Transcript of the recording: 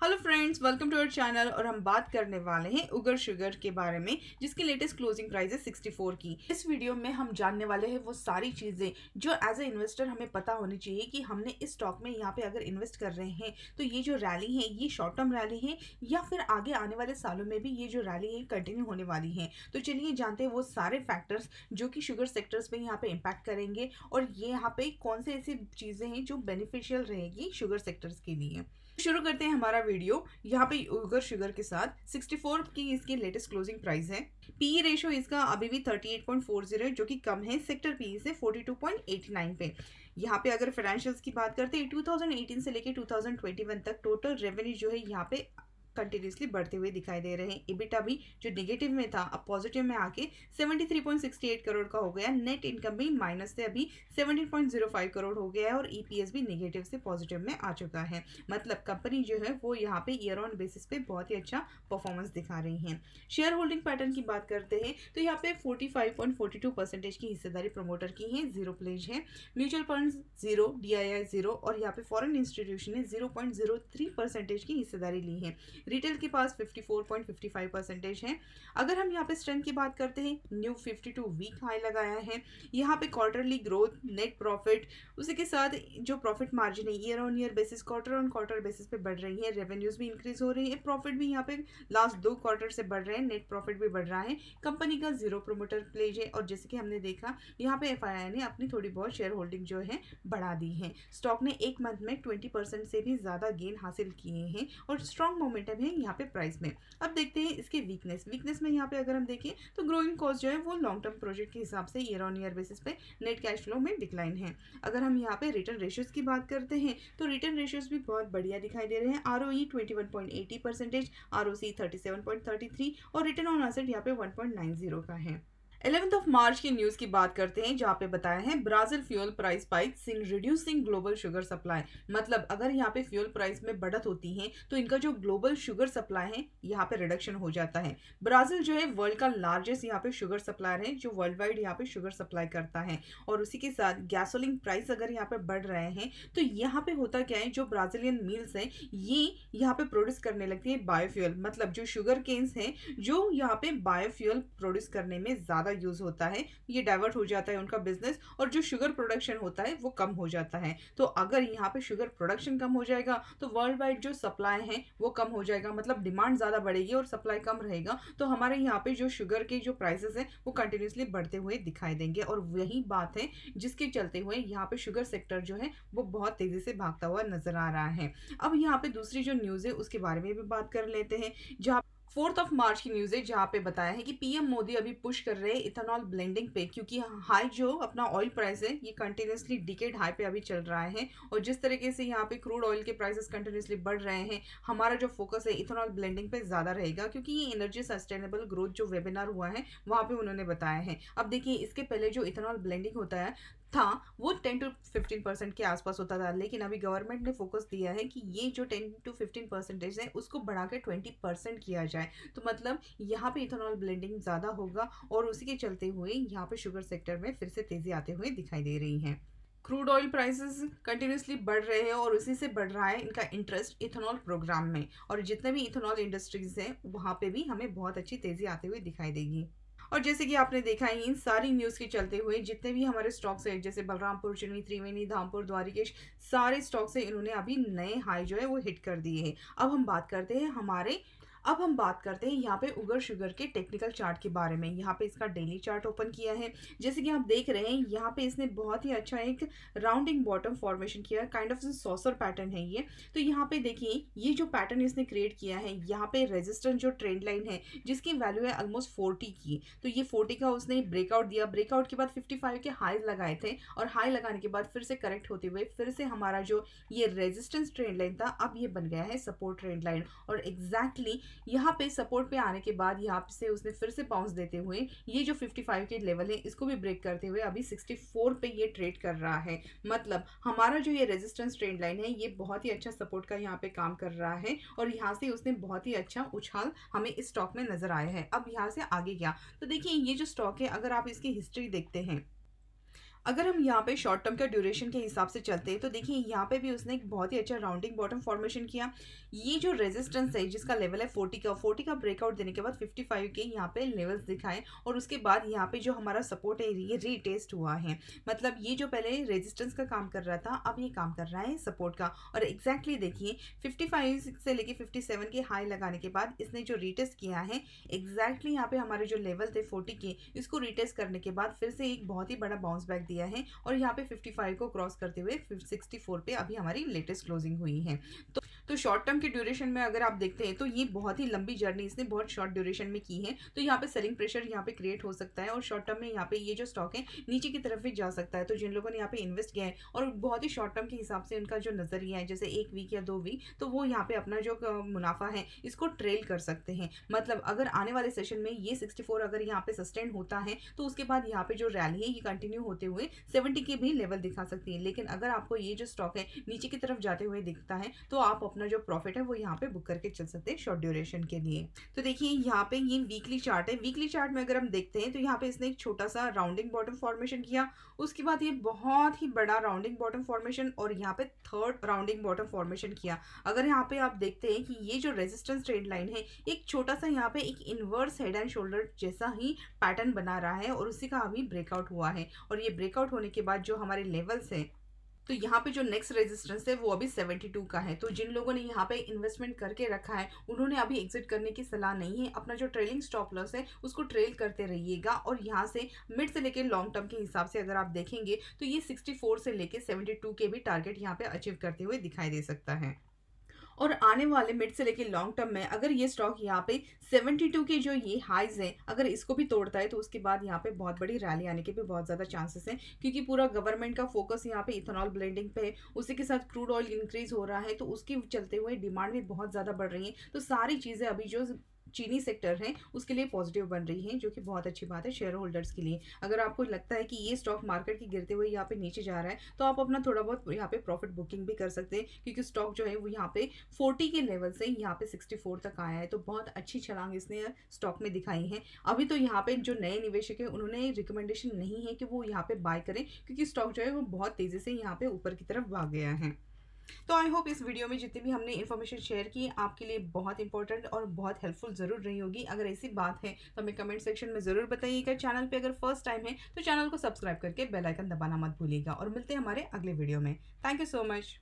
Hello friends, welcome to our channel. और हम बात करने वाले हैं उगर शुगर के बारे में, जिसकी लेटेस्ट क्लोजिंग प्राइस है 64 की। इस वीडियो में हम जानने वाले हैं वो सारी चीज़ें जो एज ए इन्वेस्टर हमें पता होनी चाहिए कि हमने इस स्टॉक में यहाँ पे अगर इन्वेस्ट कर रहे हैं तो ये जो रैली है ये शॉर्ट टर्म रैली है या फिर आगे आने वाले सालों में भी ये जो रैली है कंटिन्यू होने वाली है। तो चलिए जानते हैं वो सारे फैक्टर्स जो कि शुगर सेक्टर्स पे यहाँ पे इम्पैक्ट करेंगे और ये यहाँ पे कौन से ऐसी चीज़ें हैं जो बेनिफिशियल रहेगी शुगर सेक्टर्स के लिए। शुरू करते हैं हमारा वीडियो यहाँ पे उगर शुगर के साथ। 64 की इसकी लेटेस्ट क्लोजिंग प्राइस है। पीई रेशो इसका अभी भी 38.40 है, जो कि कम है सेक्टर पीई से 42.89 पे। यहाँ पे अगर फाइनेंशियल्स की बात करते हैं 2018 से लेके 2021 तक टोटल रेवेन्यू जो है यहाँ पे कंटिन्यूसली बढ़ते हुए दिखाई दे रहे हैं। इबिटा भी जो नेगेटिव में था अब पॉजिटिव में आके 73.68 करोड़ का हो गया। नेट इनकम भी माइनस से अभी 17.05 करोड़ हो गया है और ईपीएस भी नेगेटिव से पॉजिटिव में आ चुका है। मतलब कंपनी जो है वो यहाँ पे ईयर ऑन बेसिस पे बहुत ही अच्छा परफॉर्मेंस दिखा रही है। शेयर होल्डिंग पैटर्न की बात करते हैं तो यहाँ पे 45.42% की हिस्सेदारी प्रमोटर की है, जीरो प्लेज है। Mutual fund zero, DII zero और यहाँ पे फॉरेन इंस्टीट्यूशन ने 0.03% की हिस्सेदारी ली है। रिटेल के पास 54.55% है। अगर हम यहाँ पे स्ट्रेंथ की बात करते हैं, न्यू 52 वीक हाई लगाया है। यहाँ पे क्वार्टरली ग्रोथ, नेट प्रॉफिट, उसी के साथ जो प्रॉफिट मार्जिन है year on year basis, quarter on quarter basis पे बढ़ रही है। रेवेन्यूज भी इंक्रीज हो रही है, प्रॉफिट भी यहाँ पे लास्ट 2 क्वार्टर से बढ़ रहे हैं, नेट प्रॉफिट भी बढ़ रहा है। कंपनी का जीरो प्रोमोटर प्लेज है और जैसे कि हमने देखा यहाँ पे एफआईआई ने अपनी थोड़ी बहुत शेयर होल्डिंग जो है बढ़ा दी है। स्टॉक ने एक मंथ में 20% से भी ज़्यादा गेन हासिल किए हैं और स्ट्रॉन्ग मोमेंटम है यहाँ पे प्राइस में। अब देखते हैं इसके वीकनेस में यहाँ पे अगर हम देखें तो ग्रोइंग कॉस्ट जो है वो लॉन्ग टर्म प्रोजेक्ट के हिसाब से ईयर ऑन ईयर बेसिस पे नेट कैश फ्लो में डिक्लाइन है। अगर हम यहाँ पे रिटर्न रेशियोज की बात करते हैं तो रिटर्न रेशियोज भी बहुत बढ़िया दिखाई दे रहे हैं। आरओई 21.80%, आरओसी 37.33 और रिटर्न ऑन एसेट यहाँ पे 1.90 का है। 11 मार्च की न्यूज़ की बात करते हैं जहाँ पे बताया है Brazil fuel price spikes in reducing global sugar supply. मतलब अगर यहाँ पे फ्यूल प्राइस में बढ़त होती है तो इनका जो ग्लोबल शुगर सप्लाई है यहाँ पे रिडक्शन हो जाता है। ब्राज़ील जो है वर्ल्ड का लार्जेस्ट यहाँ पे शुगर सप्लायर है जो वर्ल्ड वाइड यहाँ पे शुगर सप्लाई करता है। और उसी के साथ गैसोलिन प्राइस अगर यहाँ पे बढ़ रहे हैं तो यहाँ पे होता क्या है, जो ब्राज़ीलियन मिल्स हैं ये यहाँ पे प्रोड्यूस करने लगती है बायोफ्यूल। मतलब जो शुगर केन्स हैं जो यहाँ पे बायोफ्यूल प्रोड्यूस करने में ज़्यादा यूज होता है, ये डाइवर्ट हो जाता है उनका बिजनेस और जो शुगर प्रोडक्शन होता है वो कम हो जाता है। तो अगर यहाँ पे शुगर प्रोडक्शन कम हो जाएगा तो वर्ल्ड वाइड जो सप्लाई है वो कम हो जाएगा। मतलब डिमांड ज़्यादा बढ़ेगी और सप्लाई कम रहेगा तो हमारे यहाँ पे जो शुगर के जो प्राइसेस हैं वो कंटिन्यूसली बढ़ते हुए दिखाई देंगे। और वही बात है जिसके चलते हुए यहाँ पे शुगर सेक्टर जो है वो बहुत तेजी से भागता हुआ नजर आ रहा है। अब यहाँ पे दूसरी जो न्यूज़ है उसके बारे में भी बात कर लेते हैं। जहाँ 4 मार्च की न्यूज़ है जहाँ पे बताया है कि पीएम मोदी अभी पुश कर रहे हैं इथेनॉल ब्लेंडिंग पे, क्योंकि हाई जो अपना ऑयल प्राइस है ये कंटिन्यूसली डिकेड हाई पे अभी चल रहा है। और जिस तरीके से यहाँ पे क्रूड ऑयल के प्राइसेस कंटिन्यूसली बढ़ रहे हैं, हमारा जो फोकस है इथेनॉल ब्लेंडिंग पे ज़्यादा रहेगा, क्योंकि ये एनर्जी सस्टेनेबल ग्रोथ जो वेबिनार हुआ है वहाँ पे उन्होंने बताया है। अब देखिए इसके पहले जो इथेनॉल ब्लेंडिंग होता है था वो 10 to 15% के आसपास होता था, लेकिन अभी गवर्नमेंट ने फोकस दिया है कि ये जो 10 to 15% है उसको बढ़ा के 20% किया जाए। तो मतलब यहाँ पे इथेनॉल ब्लेंडिंग ज़्यादा होगा और उसी के चलते हुए यहाँ पे शुगर सेक्टर में फिर से तेज़ी आते हुए दिखाई दे रही है। क्रूड ऑयल प्राइसेस कंटिन्यूसली बढ़ रहे हैं और उसी से बढ़ रहा है इनका इंटरेस्ट इथेनॉल प्रोग्राम में। और जितने भी इथेनॉल इंडस्ट्रीज हैं वहाँ पे भी हमें बहुत अच्छी तेज़ी आते हुए दिखाई देगी। और जैसे कि आपने देखा है इन सारी न्यूज़ के चलते हुए जितने भी हमारे स्टॉक्स हैं, जैसे बलरामपुर चिनी, त्रिवेणी, धामपुर, द्वारिकेश, सारे स्टॉक्स हैं इन्होंने अभी नए हाई जो है वो हिट कर दिए हैं। अब हम बात करते हैं यहाँ पे उगर शुगर के टेक्निकल चार्ट के बारे में। यहाँ पे इसका डेली चार्ट ओपन किया है। जैसे कि आप देख रहे हैं यहाँ पे इसने बहुत ही अच्छा एक राउंडिंग बॉटम फॉर्मेशन किया है, काइंड ऑफ सॉसर पैटर्न है ये। तो यहाँ पे देखिए ये जो पैटर्न इसने क्रिएट किया है, यहाँ पे रेजिस्टेंस जो ट्रेंड लाइन है जिसकी वैल्यू है ऑलमोस्ट 40 की, तो ये 40 का उसने ब्रेकआउट दिया। ब्रेकआउट के बाद 55 के हाई लगाए थे और हाई लगाने के बाद फिर से करेक्ट होते हुए फिर से हमारा जो ये रेजिस्टेंस ट्रेंड लाइन था अब ये बन गया है सपोर्ट ट्रेंड लाइन। और एग्जैक्टली यहाँ पे सपोर्ट पे आने के बाद यहाँ से उसने फिर से बाउंस देते हुए ये जो 55 के लेवल है इसको भी ब्रेक करते हुए अभी 64 पे ये ट्रेड कर रहा है। मतलब हमारा जो ये रेजिस्टेंस ट्रेंड लाइन है ये बहुत ही अच्छा सपोर्ट का यहाँ पे काम कर रहा है और यहाँ से उसने बहुत ही अच्छा उछाल हमें इस स्टॉक में नजर आया है। अब यहाँ से आगे क्या, तो देखिए ये जो स्टॉक है अगर आप इसकी हिस्ट्री देखते हैं अगर हम यहाँ पे शॉर्ट टर्म के ड्यूरेशन के हिसाब से चलते हैं तो देखिए यहाँ पे भी उसने एक बहुत ही अच्छा राउंडिंग बॉटम फॉर्मेशन किया। ये जो रेजिस्टेंस है जिसका लेवल है 40 का ब्रेकआउट देने के बाद 55 के यहाँ पे लेवल्स दिखाए और उसके बाद यहाँ पे जो हमारा सपोर्ट है ये रीटेस्ट हुआ है। मतलब ये जो पहले रेजिस्टेंस का काम कर रहा था अब ये काम कर रहा है सपोर्ट का। और एग्जैक्टली देखिए 55 से लेके 57 के हाई लगाने के बाद इसने जो रीटेस्ट किया है एग्जैक्टली यहाँ पे हमारे जो लेवल थे 40 के, इसको रीटेस्ट करने के बाद फिर से एक बहुत ही बड़ा बाउंस बैक दिया है और यहाँ पे 55 को क्रॉस करते हुए 64 पे अभी हमारी लेटेस्ट क्लोजिंग हुई है। तो शॉर्ट टर्म के ड्यूरेशन में अगर आप देखते हैं तो ये बहुत ही लंबी जर्नी इसने बहुत शॉर्ट ड्यूरेशन में की है। तो यहाँ पे सेलिंग प्रेशर यहाँ पे क्रिएट हो सकता है और शॉर्ट टर्म में यहाँ पे ये जो स्टॉक है नीचे की तरफ भी जा सकता है। तो जिन लोगों ने यहाँ पे इन्वेस्ट किया है और बहुत ही शॉर्ट टर्म के हिसाब से उनका जो नजरिया है जैसे 1 वीक या 2 वीक, तो वो यहाँ पे अपना जो मुनाफा है इसको ट्रेल कर सकते हैं। मतलब अगर आने वाले सेशन में ये 64 अगर यहाँ पे सस्टेन होता है तो उसके बाद यहाँ पे जो रैली है ये कंटिन्यू होते हुए 70 के भी लेवल दिखा सकती है। लेकिन अगर आपको ये जो स्टॉक है नीचे की तरफ जाते हुए दिखता है तो आप अपना जो प्रॉफिट है वो यहाँ पे बुक करके चल सकते हैं शॉर्ट ड्यूरेशन के लिए। तो देखिए यहाँ पे ये वीकली चार्ट है। वीकली चार्ट में अगर हम देखते हैं तो यहाँ पे इसने एक छोटा सा राउंडिंग बॉटम फॉर्मेशन किया, उसके बाद ये बहुत ही बड़ा राउंडिंग बॉटम फॉर्मेशन और यहाँ पे थर्ड राउंडिंग बॉटम फॉर्मेशन किया। अगर यहाँ पे आप देखते हैं कि ये जो रेजिस्टेंस ट्रेड लाइन है एक छोटा सा यहाँ पे एक इनवर्स हेड एंड शोल्डर जैसा ही पैटर्न बना रहा है और उसी का अभी ब्रेकआउट हुआ है। और ये ब्रेकआउट होने के बाद जो हमारे लेवल्स हैं तो यहाँ पे जो नेक्स्ट रेजिस्टेंस है वो अभी 72 का है। तो जिन लोगों ने यहाँ पे इन्वेस्टमेंट करके रखा है उन्होंने अभी एग्जिट करने की सलाह नहीं है। अपना जो ट्रेलिंग स्टॉप लॉस है उसको ट्रेल करते रहिएगा। और यहाँ से मिड से लेके लॉन्ग टर्म के हिसाब से अगर आप देखेंगे तो ये 64 से लेके 72 के भी टारगेट यहाँ पे अचीव करते हुए दिखाई दे सकता है। और आने वाले मिड से लेके लॉन्ग टर्म में अगर ये स्टॉक यहाँ पे 72 के जो ये हाइज हैं अगर इसको भी तोड़ता है तो उसके बाद यहाँ पे बहुत बड़ी रैली आने के भी बहुत ज़्यादा चांसेस हैं, क्योंकि पूरा गवर्नमेंट का फोकस यहाँ पे इथेनॉल ब्लेंडिंग पे है। उसी के साथ क्रूड ऑयल इंक्रीज हो रहा है तो उसके चलते हुए डिमांड भी बहुत ज़्यादा बढ़ रही है। तो सारी चीज़ें अभी जो चीनी सेक्टर है उसके लिए पॉजिटिव बन रही है, जो कि बहुत अच्छी बात है शेयर होल्डर्स के लिए। अगर आपको लगता है कि ये स्टॉक मार्केट की गिरते हुए यहाँ पे नीचे जा रहा है तो आप अपना थोड़ा बहुत यहाँ पे प्रॉफिट बुकिंग भी कर सकते हैं, क्योंकि स्टॉक जो है वो यहाँ पे 40 के लेवल से यहाँ पे 64 तक आया है। तो बहुत अच्छी छलांग इसने स्टॉक में दिखाई है। अभी तो यहाँ पे जो नए निवेशक है उन्होंने रिकमेंडेशन नहीं है कि वो यहाँ पे बाय करें, क्योंकि स्टॉक जो है वो बहुत तेजी से यहाँ पे ऊपर की तरफ भाग गया है। तो आई होप इस वीडियो में जितनी भी हमने इन्फॉर्मेशन शेयर की आपके लिए बहुत इंपॉर्टेंट और बहुत हेल्पफुल ज़रूर रही होगी। अगर ऐसी बात है तो हमें कमेंट सेक्शन में ज़रूर बताइएगा। चैनल पे अगर फर्स्ट टाइम है तो चैनल को सब्सक्राइब करके बेल आइकन दबाना मत भूलिएगा। और मिलते हैं हमारे अगले वीडियो में। Thank you so much.